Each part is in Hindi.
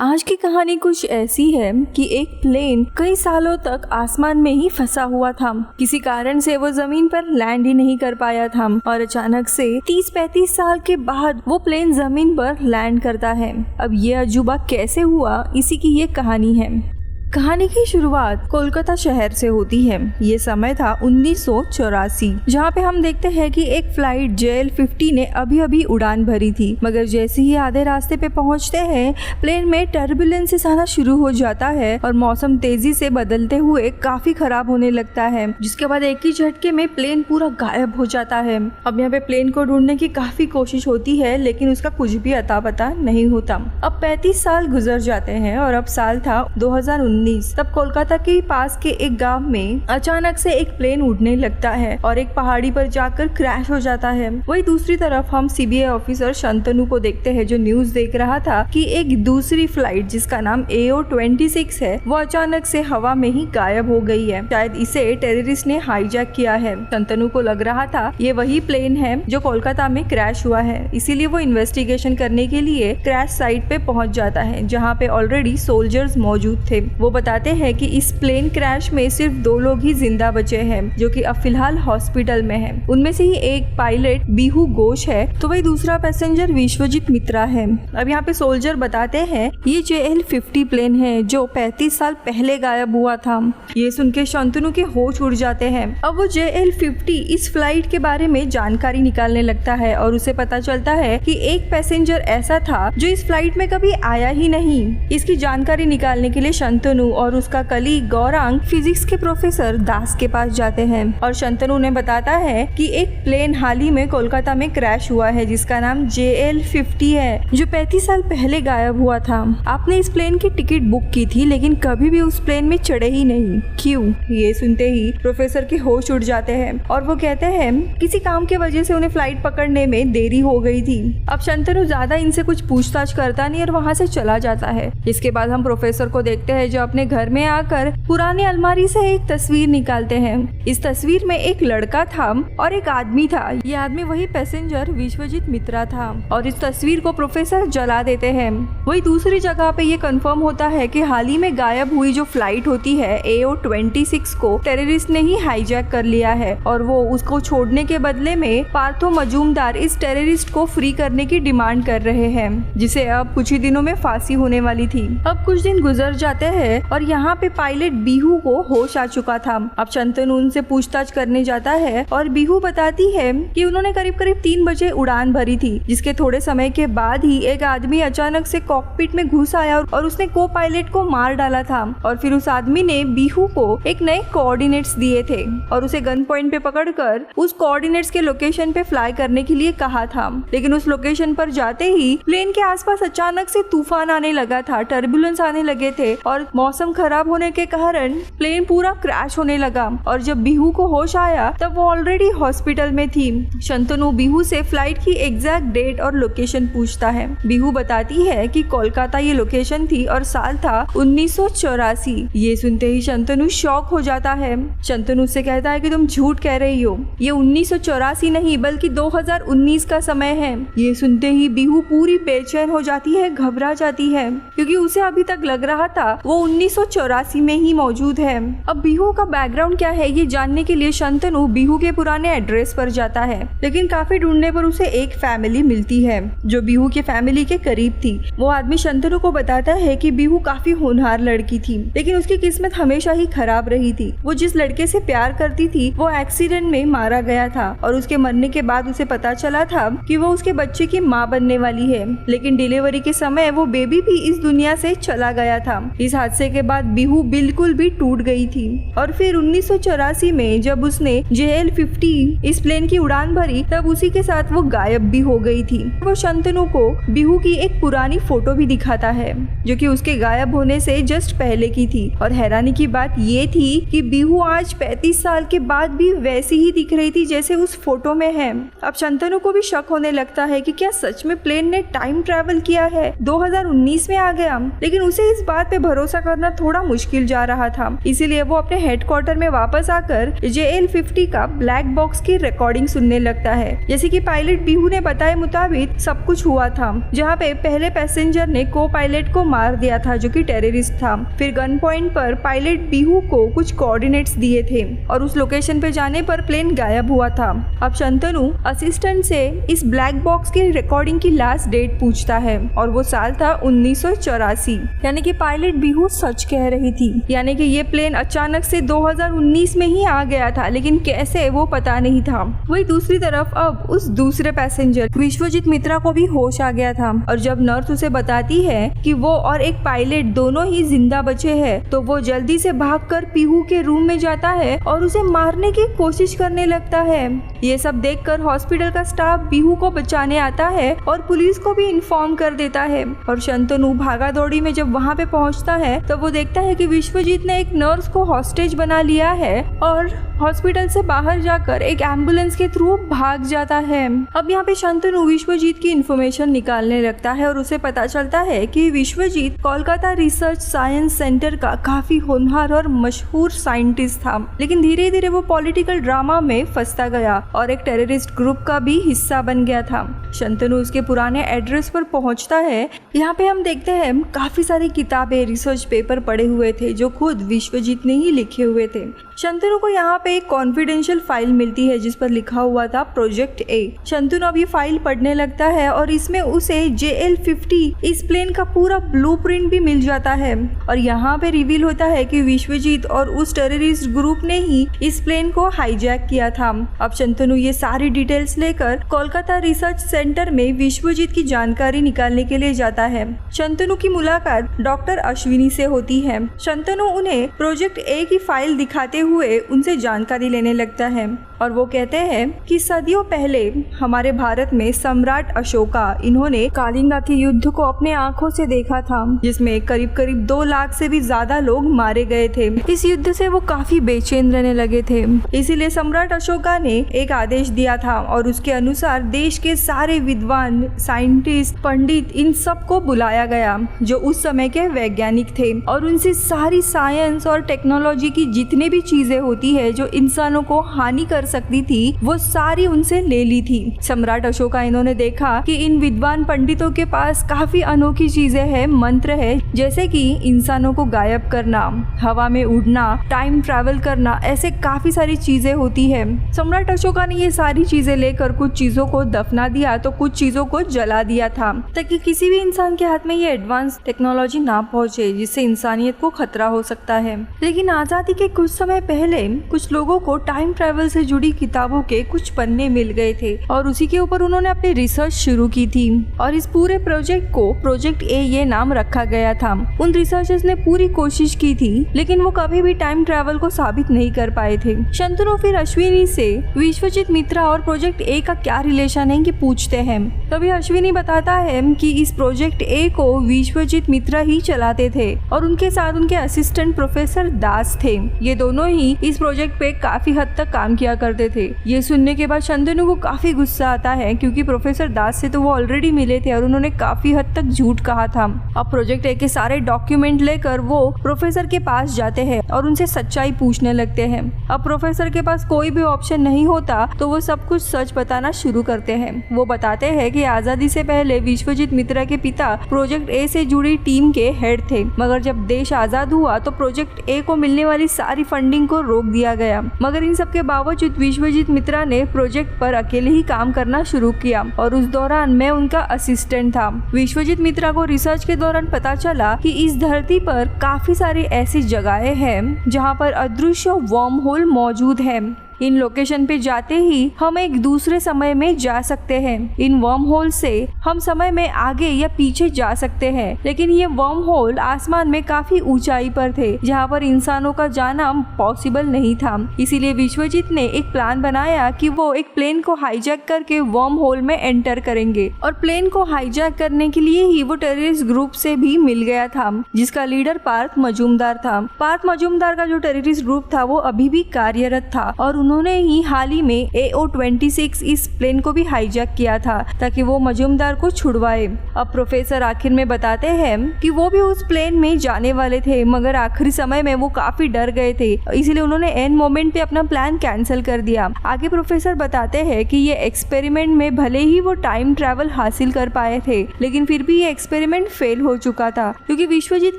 आज की कहानी कुछ ऐसी है कि एक प्लेन कई सालों तक आसमान में ही फंसा हुआ था। किसी कारण से वो जमीन पर लैंड ही नहीं कर पाया था और अचानक से 30-35 साल के बाद वो प्लेन जमीन पर लैंड करता है। अब ये अजूबा कैसे हुआ, इसी की ये कहानी है। कहानी की शुरुआत कोलकाता शहर से होती है। ये समय था 1984, जहाँ पे हम देखते हैं कि एक फ्लाइट JL-50 ने अभी अभी उड़ान भरी थी, मगर जैसे ही आधे रास्ते पे पहुँचते हैं प्लेन में टर्बुलेंस आना शुरू हो जाता है और मौसम तेजी से बदलते हुए काफी खराब होने लगता है, जिसके बाद एक ही झटके में प्लेन पूरा गायब हो जाता है। अब यहाँ पे प्लेन को ढूंढने की काफी कोशिश होती है, लेकिन उसका कुछ भी अता पता नहीं होता। अब 35 साल गुजर जाते हैं और अब साल था 2019। तब कोलकाता के पास के एक गांव में अचानक से एक प्लेन उड़ने लगता है और एक पहाड़ी पर जाकर क्रैश हो जाता है। वही दूसरी तरफ हम CBI ऑफिसर शंतनु को देखते हैं, जो न्यूज देख रहा था कि एक दूसरी फ्लाइट जिसका नाम AO-26 है वो अचानक से हवा में ही गायब हो गई है। शायद इसे टेररिस्ट ने हाईजैक किया है। शंतनु को लग रहा था ये वही प्लेन है जो कोलकाता में क्रैश हुआ है, इसीलिए वो इन्वेस्टिगेशन करने के लिए क्रैश साइट पे पहुंच जाता है, जहाँ पे ऑलरेडी सोल्जर्स मौजूद थे। वो बताते हैं कि इस प्लेन क्रैश में सिर्फ 2 लोग ही जिंदा बचे हैं, जो कि अब फिलहाल हॉस्पिटल में हैं। उनमें से ही एक पायलट बिहू घोष है, तो वही दूसरा पैसेंजर विश्वजीत मित्रा है। अब यहाँ पे सोल्जर बताते हैं ये JL-50 प्लेन है जो 35 साल पहले गायब हुआ था। ये सुन के शंतनु के होश उड़ जाते हैं। अब वो JL-50 इस फ्लाइट के बारे में जानकारी निकालने लगता है और उसे पता चलता है कि एक पैसेंजर ऐसा था जो इस फ्लाइट में कभी आया ही नहीं। इसकी जानकारी निकालने के लिए शंतनु और उसका कलीग गौरांग फिजिक्स के प्रोफेसर दास के पास जाते हैं और शंतनु ने बताता है कि एक प्लेन हाल ही में कोलकाता में क्रैश हुआ है जिसका नाम JL-50 है, जो 35 साल पहले गायब हुआ था। आपने इस प्लेन की टिकट बुक की थी, लेकिन कभी भी उस प्लेन में चढ़े ही नहीं, क्यों? ये सुनते ही प्रोफेसर के होश उड़ जाते हैं और वो कहते हैं किसी काम के वजह से उन्हें फ्लाइट पकड़ने में देरी हो गई थी। अब शंतनु ज्यादा इनसे कुछ पूछताछ करता नहीं और वहाँ से चला जाता है। इसके बाद हम प्रोफेसर को देखते हैं जो अपने घर में आकर पुरानी अलमारी से एक तस्वीर निकालते हैं। इस तस्वीर में एक लड़का था और एक आदमी था। ये आदमी वही पैसेंजर विश्वजीत मित्रा था और इस तस्वीर को प्रोफेसर जला देते हैं। वही दूसरी जगह पे ये कंफर्म होता है कि हाल ही में गायब हुई जो फ्लाइट होती है AO-26 को टेररिस्ट ने ही हाईजैक कर लिया है और वो उसको छोड़ने के बदले में पार्थो मजूमदार इस टेररिस्ट को फ्री करने की डिमांड कर रहे हैं, जिसे अब कुछ ही दिनों में फांसी होने वाली थी। अब कुछ दिन गुजर जाते हैं और यहाँ पे पायलट बिहू को होश आ चुका था। अब शंतनु उनसे पूछताछ करने जाता है और बिहू बताती है कि उन्होंने करीब 3 बजे उड़ान भरी थी, जिसके थोड़े समय के बाद ही एक आदमी अचानक से कॉकपिट में घुस आया और उसने को पायलट को मार डाला था और फिर उस आदमी ने बिहू को एक नए कोऑर्डिनेट्स दिए थे और उसे गन पॉइंट पे पकड़कर उस कोऑर्डिनेट्स के लोकेशन पे फ्लाई करने के लिए कहा था। लेकिन उस लोकेशन पर जाते ही प्लेन के आसपास अचानक से तूफान आने लगा था, टर्बुलेंस आने लगे थे और मौसम खराब होने के कारण प्लेन पूरा क्रैश होने लगा और जब बिहू को होश आया तब वो ऑलरेडी हॉस्पिटल में थी। शंतनु बिहू से फ्लाइट की एग्जैक्ट डेट और लोकेशन पूछता है। बिहू बताती है कि कोलकाता ये लोकेशन थी और साल था 1984। ये सुनते ही शंतनु शॉक हो जाता है। शंतनु से कहता है कि तुम झूठ कह रही हो, ये 1984 नहीं बल्कि 2019 का समय है। ये सुनते ही बिहू पूरी बेचैन हो जाती है, घबरा जाती है, क्योंकि उसे अभी तक लग रहा था वो 1984 में ही मौजूद है। अब बिहू का बैकग्राउंड क्या है ये जानने के लिए शंतनु बिहू के पुराने एड्रेस पर जाता है, लेकिन काफी ढूंढने पर उसे एक फैमिली मिलती है जो बिहू के फैमिली के करीब थी। वो आदमी शंतनु को बताता है कि बिहू काफी होनहार लड़की थी, लेकिन उसकी किस्मत हमेशा ही खराब रही थी। वो जिस लड़के से प्यार करती थी वो एक्सीडेंट में मारा गया था और उसके मरने के बाद उसे पता चला था कि वो उसके बच्चे की माँ बनने वाली है, लेकिन डिलीवरी के समय वो बेबी भी इस दुनिया से चला गया था। इस हादसे के बाद बिहू बिल्कुल भी टूट गई थी और फिर 1984 में जब उसने JL-50 इस प्लेन की उड़ान भरी तब उसी के साथ वो गायब भी हो गई थी। वो शंतनु को बिहू की एक पुरानी फोटो भी दिखाता है जो कि उसके गायब होने से जस्ट पहले की थी और हैरानी की बात ये थी कि बिहू आज 35 साल के बाद भी वैसी ही दिख रही थी जैसे उस फोटो में है। अब शंतनु को भी शक होने लगता है कि क्या सच में प्लेन ने टाइम ट्रेवल किया है, 2019 में आ गया, लेकिन उसे इस बात पे भरोसा करना थोड़ा मुश्किल जा रहा था। इसीलिए वो अपने हेडक्वार्टर में वापस आकर JL-50 का ब्लैक बॉक्स की रिकॉर्डिंग सुनने लगता है। जैसे कि पायलट बिहू ने बताए मुताबिक सब कुछ हुआ था, जहाँ पे पहले पैसेंजर ने को पायलट को मार दिया था जो कि टेररिस्ट था। फिर गन पॉइंट पर पायलट बिहू को कुछ कोऑर्डिनेट्स दिए थे और उस लोकेशन पे जाने पर प्लेन गायब हुआ था। अब शंतनु असिस्टेंट से इस ब्लैक बॉक्स की रिकॉर्डिंग की लास्ट डेट पूछता है और वो साल था 1984, यानी कि पायलट बिहू सच कह रही थी, यानी कि ये प्लेन अचानक से 2019 में ही आ गया था, लेकिन कैसे वो पता नहीं था। वही दूसरी तरफ अब उस दूसरे पैसेंजर विश्वजीत मित्रा को भी होश आ गया था और जब नर्स उसे बताती है कि वो और एक पायलट दोनों ही जिंदा बचे हैं, तो वो जल्दी से भागकर पीहू के रूम में जाता है और उसे मारने की कोशिश करने लगता है। ये सब देखकर हॉस्पिटल का स्टाफ पीहू को बचाने आता है और पुलिस को भी इन्फॉर्म कर देता है। और शंतनु भागा दौड़ी में जब वहाँ पे पहुँचता है तो वो देखता है कि विश्वजीत ने एक नर्स को हॉस्टेज बना लिया है और हॉस्पिटल से बाहर जाकर एक एम्बुलेंस के थ्रू भाग जाता है। अब यहाँ पे शंतनु विश्वजीत की इन्फॉर्मेशन निकालने लगता है और उसे पता चलता है कि Vishwajit Kolkata research science centre का काफी होनहार और मशहूर साइंटिस्ट था, लेकिन धीरे धीरे वो पॉलिटिकल ड्रामा में फंसता गया और एक टेररिस्ट ग्रुप का भी हिस्सा बन गया था। शंतनु उसके पुराने एड्रेस पर पहुंचता है। यहाँ पे हम देखते हैं काफी सारी किताबें, रिसर्च पेपर पड़े हुए थे जो खुद विश्वजीत ने ही लिखे हुए थे। शंतनु को यहाँ पे एक कॉन्फिडेंशियल फाइल मिलती है जिस पर लिखा हुआ था प्रोजेक्ट ए। शंतनु अब ये फाइल पढ़ने लगता है और इसमें उसे JL-50 इस प्लेन का पूरा ब्लूप्रिंट भी मिल जाता है और यहाँ पे रिवील होता है कि विश्वजीत और उस टेररिस्ट ग्रुप ने ही इस प्लेन को हाईजैक किया था। अब शंतनु ये सारी डिटेल्स लेकर कोलकाता रिसर्च सेंटर में विश्वजीत की जानकारी निकालने के लिए जाता है। शंतनु की मुलाकात डॉक्टर अश्विनी से होती है। शंतनु उन्हें प्रोजेक्ट ए की फाइल दिखाते हुए उनसे जानकारी लेने लगता है और वो कहते हैं कि सदियों पहले हमारे भारत में सम्राट अशोका, इन्होंने कालिंगा के युद्ध को अपने आंखों से देखा था जिसमें करीब करीब 2 लाख से भी ज्यादा लोग मारे गए थे। इस युद्ध से वो काफी बेचैन रहने लगे थे, इसीलिए सम्राट अशोका ने एक आदेश दिया था और उसके अनुसार देश के सारे विद्वान, साइंटिस्ट, पंडित, इन सब को बुलाया गया जो उस समय के वैज्ञानिक थे और उनसे सारी साइंस और टेक्नोलॉजी की जितने भी चीजें होती है जो इंसानों को हानि कर सकती थी वो सारी उनसे ले ली थी। सम्राट अशोका इन्होंने देखा कि इन विद्वान पंडितों के पास काफी अनोखी चीजें हैं, मंत्र है, जैसे कि इंसानों को गायब करना, हवा में उड़ना, टाइम ट्रैवल करना, ऐसे काफी सारी चीजें होती है। सम्राट अशोका ने ये सारी चीजें लेकर कुछ चीजों को दफना दिया तो कुछ चीजों को जला दिया था ताकि किसी भी इंसान के हाथ में ये एडवांस टेक्नोलॉजी ना पहुंचे जिससे इंसानियत को खतरा हो सकता है। लेकिन आजादी के कुछ समय पहले कुछ लोगों को टाइम ट्रैवल से जुड़ी किताबों के कुछ पन्ने मिल गए थे और उसी के ऊपर उन्होंने अपनी रिसर्च शुरू की थी और इस पूरे प्रोजेक्ट को प्रोजेक्ट ए ये नाम रखा गया था। उन रिसर्चर्स ने पूरी कोशिश की थी लेकिन वो कभी भी टाइम ट्रैवल को साबित नहीं कर पाए थे। शंतनु फिर अश्विनी से विश्वजीत मित्रा और प्रोजेक्ट ए का क्या रिलेशन है कि पूछते हैं। तभी अश्विनी बताता है कि इस प्रोजेक्ट ए को विश्वजीत मित्रा ही चलाते थे और उनके साथ उनके असिस्टेंट प्रोफेसर दास थे। ये दोनों ही इस प्रोजेक्ट पे काफी हद तक काम किया करते थे। ये सुनने के बाद शंतनु को काफी गुस्सा आता है क्योंकि प्रोफेसर दास से तो वो ऑलरेडी मिले थे और उन्होंने काफी हद तक झूठ कहा था। अब प्रोजेक्ट ए के सारे डॉक्यूमेंट लेकर वो प्रोफेसर के पास जाते हैं और उनसे सच्चाई पूछने लगते हैं। अब प्रोफेसर के पास कोई भी ऑप्शन नहीं होता तो वो सब कुछ सच बताना शुरू करते हैं। वो बताते हैं कि आजादी से पहले विश्वजीत मित्रा के पिता प्रोजेक्ट ए से जुड़ी टीम के हेड थे, मगर जब देश आजाद हुआ तो प्रोजेक्ट ए को मिलने वाली सारी फंडिंग को रोक दिया गया। मगर इन सब के बावजूद विश्वजीत मित्रा ने प्रोजेक्ट पर अकेले ही काम करना शुरू किया और उस दौरान मैं उनका असिस्टेंट था। विश्वजीत मित्रा को रिसर्च के दौरान पता चला कि इस धरती पर काफी सारी ऐसी जगहें हैं जहां पर अदृश्य वर्म होल मौजूद है। इन लोकेशन पे जाते ही हम एक दूसरे समय में जा सकते हैं। इन वर्म होल से हम समय में आगे या पीछे जा सकते हैं, लेकिन ये वर्म होल आसमान में काफी ऊंचाई पर थे जहाँ पर इंसानों का जाना पॉसिबल नहीं था। इसीलिए विश्वजीत ने एक प्लान बनाया कि वो एक प्लेन को हाईजैक करके वर्म होल में एंटर करेंगे और प्लेन को हाईजैक करने के लिए ही वो टेररिस्ट ग्रुप से भी मिल गया था जिसका लीडर पार्थ मजूमदार था। पार्थ मजूमदार का जो टेररिस्ट ग्रुप था वो अभी भी कार्यरत था और उन्होंने ही हाल ही में AO-26 इस प्लेन को भी हाईजैक किया था ताकि वो मजूमदार को छुड़वाए। अब प्रोफेसर आखिर में बताते हैं कि वो भी उस प्लेन में जाने वाले थे, मगर आखिरी समय में वो काफी डर गए थे, इसीलिए उन्होंने एंड मोमेंट पे अपना प्लान कैंसिल कर दिया। आगे प्रोफेसर बताते हैं कि ये एक्सपेरिमेंट में भले ही वो टाइम ट्रैवल हासिल कर पाए थे, लेकिन फिर भी ये एक्सपेरिमेंट फेल हो चुका था, क्योंकि विश्वजीत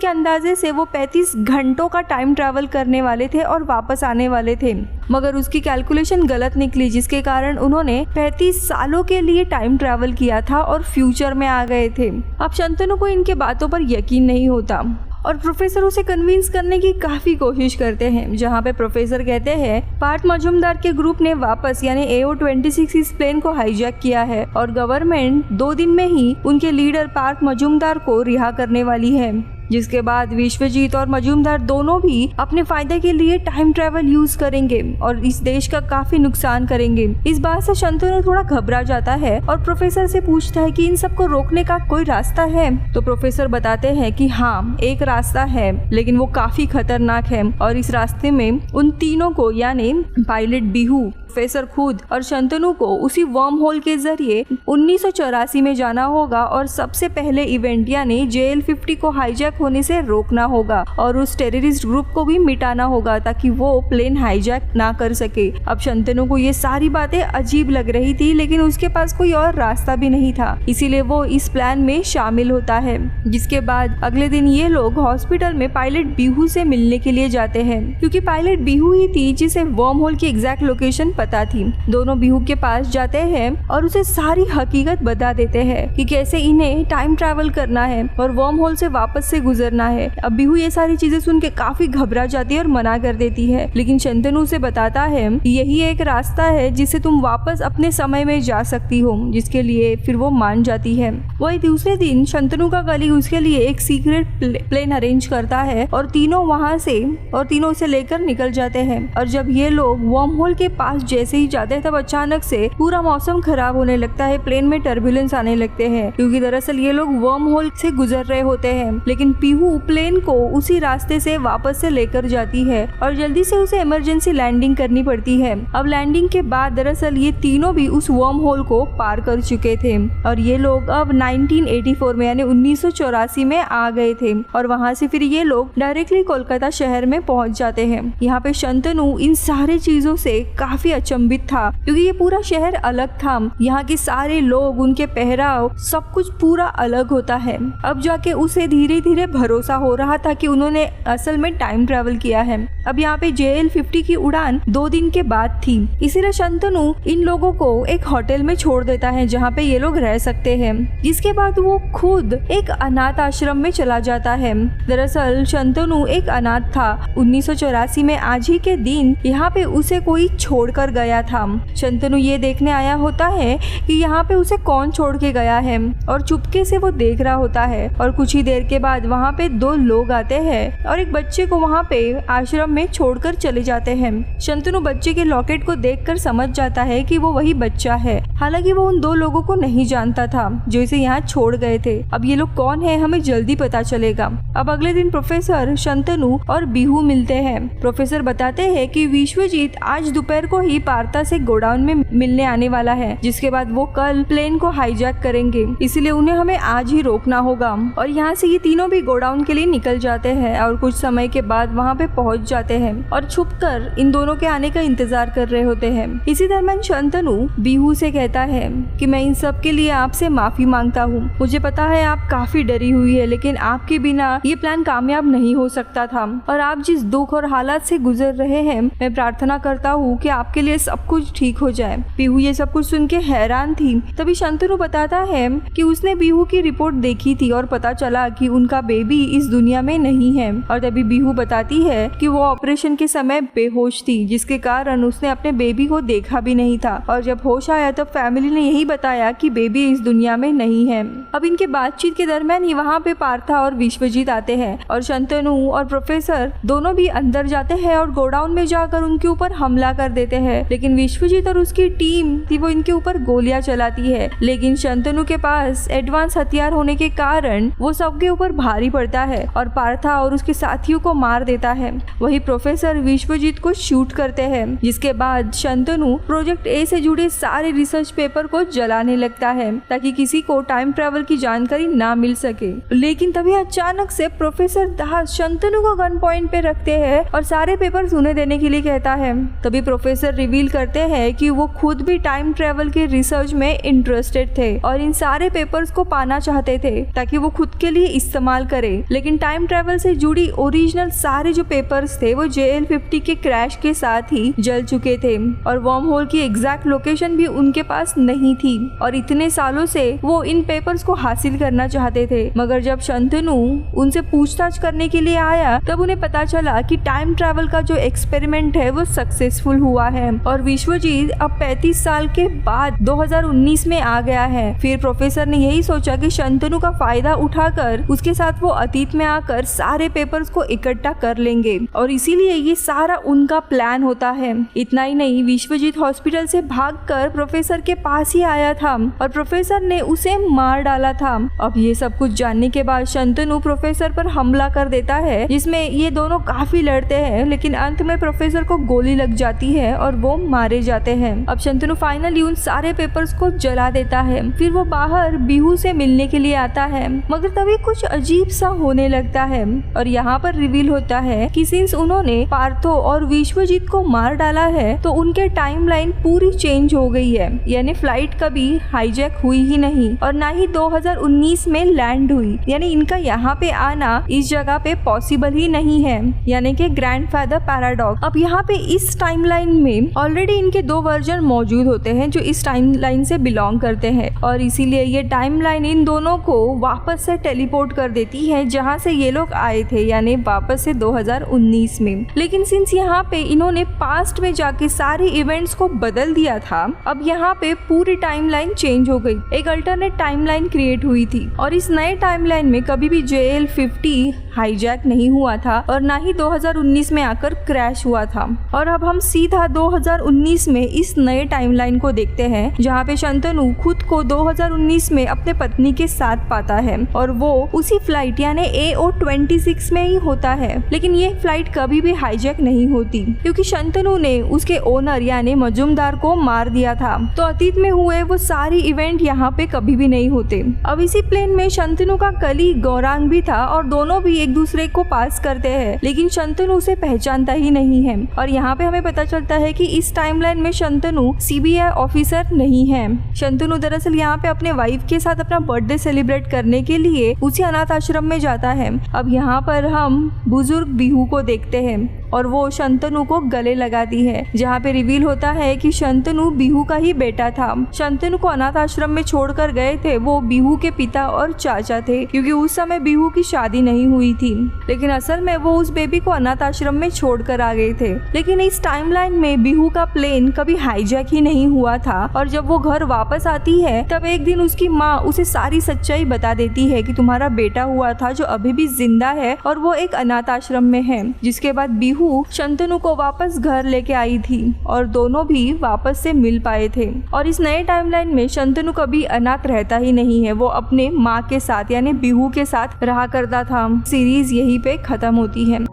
के अंदाजे से वो 35 घंटों का टाइम ट्रैवल करने वाले थे और वापस आने वाले थे, मगर उसकी कैलकुलेशन गलत निकली, जिसके कारण उन्होंने 35 सालों के लिए टाइम ट्रैवल किया था और फ्यूचर में आ गए थे। अब शंतनु को इनके बातों पर यकीन नहीं होता और प्रोफेसर उसे कन्विंस करने की काफी कोशिश करते हैं, जहां पे प्रोफेसर कहते हैं पार्थ मजूमदार के ग्रुप ने वापस यानी AO-26 इस प्लेन को हाईजैक किया है और गवर्नमेंट 2 दिन में ही उनके लीडर पार्थ मजूमदार को रिहा करने वाली है, जिसके बाद विश्वजीत और मजूमदार दोनों भी अपने फायदे के लिए टाइम ट्रैवल यूज करेंगे और इस देश का काफी नुकसान करेंगे। इस बात से शंतनु थोड़ा घबरा जाता है और प्रोफेसर से पूछता है कि इन सबको रोकने का कोई रास्ता है। तो प्रोफेसर बताते हैं कि हाँ, एक रास्ता है, लेकिन वो काफी खतरनाक है और इस रास्ते में उन तीनों को यानी पायलट बिहू, प्रोफेसर खुद और शंतनु को उसी वर्म होल के जरिए 1984 में जाना होगा और सबसे पहले इवेंट यानी JL-50 को हाईजैक होने से रोकना होगा और उस टेररिस्ट ग्रुप को भी मिटाना होगा ताकि वो प्लेन हाईजैक ना कर सके। अब शंतनु को ये सारी बातें अजीब लग रही थी, लेकिन उसके पास कोई और रास्ता भी नहीं था, इसीलिए वो इस प्लान में शामिल होता है। जिसके बाद अगले दिन ये लोग हॉस्पिटल में पायलट बिहू से मिलने के लिए जाते हैं, क्योंकि पायलट बिहू ही थी जिसे वर्म होल की एग्जैक्ट लोकेशन पता थी। दोनों बिहू के पास जाते हैं और उसे सारी हकीकत बता देते हैं कि कैसे इन्हें टाइम ट्रैवल करना है और वर्म होल से वापस से गुजरना है। अब बिहू ये सारी चीजें सुन के काफी घबरा जाती है और मना कर देती है, लेकिन शंतनु उसे बताता है कि यही एक रास्ता है जिससे तुम वापस अपने समय में जा सकती हो, जिसके लिए फिर वो मान जाती है। वही दूसरे दिन शंतनु का कलीग उसके लिए एक सीक्रेट प्लेन अरेंज करता है और तीनों उसे लेकर निकल जाते हैं। और जब ये लोग वर्म होल के पास जैसे ही जाते हैं, तब अचानक से पूरा मौसम खराब होने लगता है, प्लेन में टर्बुलेंस आने लगते हैं, क्योंकि दरअसल ये लोग वर्म होल से गुजर रहे होते हैं। लेकिन पीहू प्लेन को उसी रास्ते से वापस से लेकर जाती है और जल्दी से उसे इमरजेंसी लैंडिंग करनी पड़ती है। अब लैंडिंग के बाद दरअसल ये तीनों भी उस वर्म होल को पार कर चुके थे और ये लोग अब 1984 में यानी 1984 में आ गए थे और वहाँ से फिर ये लोग डायरेक्टली कोलकाता शहर में पहुँच जाते हैं। यहाँ पे शंतनु इन सारे चीजों से काफी अचंभित था, क्योंकि ये पूरा शहर अलग था, यहाँ के सारे लोग, उनके पहराव, सब कुछ पूरा अलग होता है। अब जाके उसे धीरे धीरे भरोसा हो रहा था कि उन्होंने असल में टाइम ट्रैवल किया है। अब यहाँ पे JL-50 की उड़ान 2 दिन के बाद थी, इसीलिए शंतनु इन लोगों को एक होटल में छोड़ देता है जहाँ पे ये लोग रह सकते हैं। जिसके बाद वो खुद एक अनाथ आश्रम में चला जाता है। दरअसल शंतनु एक अनाथ था। 1984 में आज ही के दिन यहाँ पे उसे कोई छोड़कर गया था। शंतनु ये देखने आया होता है कि यहाँ पे उसे कौन छोड़ के गया है और चुपके से वो देख रहा होता है और कुछ ही देर के बाद वहाँ पे 2 लोग आते हैं और एक बच्चे को वहाँ पे आश्रम में छोड़कर चले जाते हैं। शंतनु बच्चे के लॉकेट को देखकर समझ जाता है कि वो वही बच्चा है, हालांकि वो उन 2 लोगों को नहीं जानता था जो इसे यहाँ छोड़ गए थे। अब ये लोग कौन है हमें जल्दी पता चलेगा। अब अगले दिन प्रोफेसर, शंतनु और बिहू मिलते हैं। प्रोफेसर बताते हैं कि विश्वजीत आज दोपहर को ही पार्था से गोडाउन में मिलने आने वाला है, जिसके बाद वो कल प्लेन को हाईजैक करेंगे, इसलिए उन्हें हमें आज ही रोकना होगा। और यहाँ से ये तीनों भी गोडाउन के लिए निकल जाते हैं और कुछ समय के बाद वहाँ पे पहुँच जाते हैं और छुपकर इन दोनों के आने का इंतजार कर रहे होते हैं। इसी दरम्यान शंतनु बिहू से कहता है कि मैं इन सब के लिए आपसे माफी मांगता हूँ। मुझे पता है आप काफी डरी हुई है, लेकिन आपके बिना ये प्लान कामयाब नहीं हो सकता था और आप जिस दुख और हालात से गुजर रहे हैं, मैं प्रार्थना करता हूँ कि आपके लिए सब कुछ ठीक हो जाए। बिहू ये सब कुछ सुन के हैरान थी। तभी शंतनु बताता है कि उसने बिहू की रिपोर्ट देखी थी और पता चला कि उनका बेबी इस दुनिया में नहीं है। और तभी बिहू बताती है कि वो ऑपरेशन के समय बेहोश थी, जिसके कारण उसने अपने बेबी को देखा भी नहीं था और जब होश आया तो फैमिली ने यही बताया कि बेबी इस दुनिया में नहीं है। अब इनके बातचीत के दरमियान ही वहाँ पे पार्था और विश्वजीत आते हैं और शंतनु और प्रोफेसर दोनों भी अंदर जाते हैं और गोडाउन में जाकर उनके ऊपर हमला कर देते हैं। लेकिन विश्वजीत और उसकी टीम थी वो इनके ऊपर गोलियां चलाती है, लेकिन शंतनु के पास एडवांस हथियार होने के कारण वो सबके ऊपर भारी पड़ता है और पार्था और उसके साथियों को मार देता है। वही प्रोफेसर विश्वजीत को शूट करते हैं, जिसके बाद शंतनु प्रोजेक्ट ए से जुड़े सारे रिसर्च पेपर को जलाने लगता है ताकि किसी को टाइम ट्रेवल की जानकारी ना मिल सके। लेकिन तभी अचानक से प्रोफेसर दास शंतनु को गन पॉइंट पे रखते हैं और सारे पेपर उन्हें देने के लिए कहता है। तभी प्रोफेसर रिवील करते हैं कि वो खुद भी टाइम ट्रेवल के रिसर्च में इंटरेस्टेड थे और इन सारे पेपर्स को पाना चाहते थे ताकि वो खुद के लिए इस्तेमाल करे। लेकिन टाइम ट्रेवल से जुड़ी ओरिजिनल सारे जो पेपर्स थे वो JL-50 के क्रैश के साथ ही जल चुके थे और वर्म होल की एग्जैक्ट लोकेशन भी उनके पास नहीं थी और इतने सालों से वो इन पेपर्स को हासिल करना चाहते थे। मगर जब शंतनु उनसे पूछताछ करने के लिए आया तब उन्हें पता चला कि टाइम ट्रैवल का जो एक्सपेरिमेंट है वो सक्सेसफुल हुआ है और विश्वजीत अब 35 साल के बाद 2019 में आ गया है। फिर प्रोफेसर ने यही सोचा कि शंतनु का फायदा उठाकर उसके साथ वो अतीत में आकर सारे पेपर्स को इकट्ठा कर लेंगे और इसीलिए ये सारा उनका प्लान होता है। इतना ही नहीं, विश्वजीत हॉस्पिटल से भागकर प्रोफेसर के पास ही आया था और प्रोफेसर ने उसे मार डाला था। अब ये सब कुछ जानने के बाद शंतनु प्रोफेसर पर हमला कर देता है, जिसमें ये दोनों काफी लड़ते हैं, लेकिन अंत में प्रोफेसर को गोली लग जाती है और वो मारे जाते हैं। अब शंतनु फाइनली उन सारे पेपर्स को जला देता है। फिर वो बाहर बिहू से मिलने के लिए आता है, मगर तभी कुछ अजीब सा होने लगता है और यहाँ पर रिवील होता है कि सिंस उन्होंने पार्थो और विश्वजीत को मार डाला है तो उनके टाइमलाइन पूरी चेंज हो गई है, यानी फ्लाइट कभी हाईजैक हुई ही नहीं और ना ही 2019 में लैंड हुई, यानी इनका यहाँ पे आना इस जगह पे पॉसिबल ही नहीं है, यानी कि ग्रैंडफादर पैराडॉक्स। अब यहाँ पे इस टाइमलाइन में ऑलरेडी इनके 2 वर्जन मौजूद होते हैं जो इस टाइमलाइन से बिलोंग करते हैं और इसीलिए ये टाइमलाइन इन दोनों को वापस से टेलीपोर्ट कर देती है जहाँ से ये लोग आए थे, यानी वापस से 2019 में। लेकिन सिंस यहाँ पे इन्होंने पास्ट में जाके सारे इवेंट्स को बदल दिया था, अब यहाँ पे पूरी टाइमलाइन चेंज हो गई, एक अल्टरनेट टाइमलाइन क्रिएट हुई थी और इस नए टाइमलाइन में कभी भी JL-50 हाईजैक नहीं हुआ था और ना ही 2019 में आकर क्रैश हुआ था। और अब हम सीधा 2019 में इस नए टाइमलाइन को देखते हैं जहाँ पे शंतनु खुद को 2019 में अपने पत्नी के साथ पाता है और वो उसी फ्लाइट यानी AO-26 में ही होता है। लेकिन ये फ्लाइट कभी भी हाईजैक नहीं होती क्योंकि शंतनु ने उसके ओनर यानी मजुमदार को मार दिया था, तो अतीत में हुए वो सारी इवेंट यहाँ पे कभी भी नहीं होते। अब इसी प्लेन में शंतनु का कली गौरांग भी था और दोनों भी एक दूसरे को पास करते हैं, लेकिन शंतनु उसे पहचानता ही नहीं है और यहाँ पे हमें पता चलता है कि इस टाइमलाइन में शंतनु CBI ऑफिसर नहीं है। शंतनु दरअसल यहाँ पे अपने वाइफ के साथ अपना बर्थडे सेलिब्रेट करने के लिए उसी अनाथ आश्रम में जाता है। अब यहाँ पर हम बुजुर्ग बिहू को देखते हैं और वो शंतनु को गले लगाती है, जहाँ पे रिवील होता है कि शंतनु बिहू का ही बेटा था। शंतनु को अनाथ आश्रम में छोड़कर गए थे वो बिहू के पिता और चाचा थे, क्योंकि उस समय बिहू की शादी नहीं हुई थी, लेकिन असल में वो उस बेबी को अनाथ आश्रम में छोड़कर आ गए थे। लेकिन इस टाइमलाइन में बिहू का प्लेन कभी हाईजैक ही नहीं हुआ था और जब वो घर वापस आती है तब एक दिन उसकी माँ उसे सारी सच्चाई बता देती है कि तुम्हारा बेटा हुआ था जो अभी भी जिंदा है और वो एक अनाथ आश्रम में है। जिसके बाद बिहू शंतनु को वापस घर लेके आई थी और दोनों भी वापस से मिल पाए थे। और इस नए टाइमलाइन में शंतनु कभी अनाथ रहता ही नहीं है, वो अपने माँ के साथ यानी बिहू के साथ रहा करता था। सीरीज यहीं पे खत्म होती है।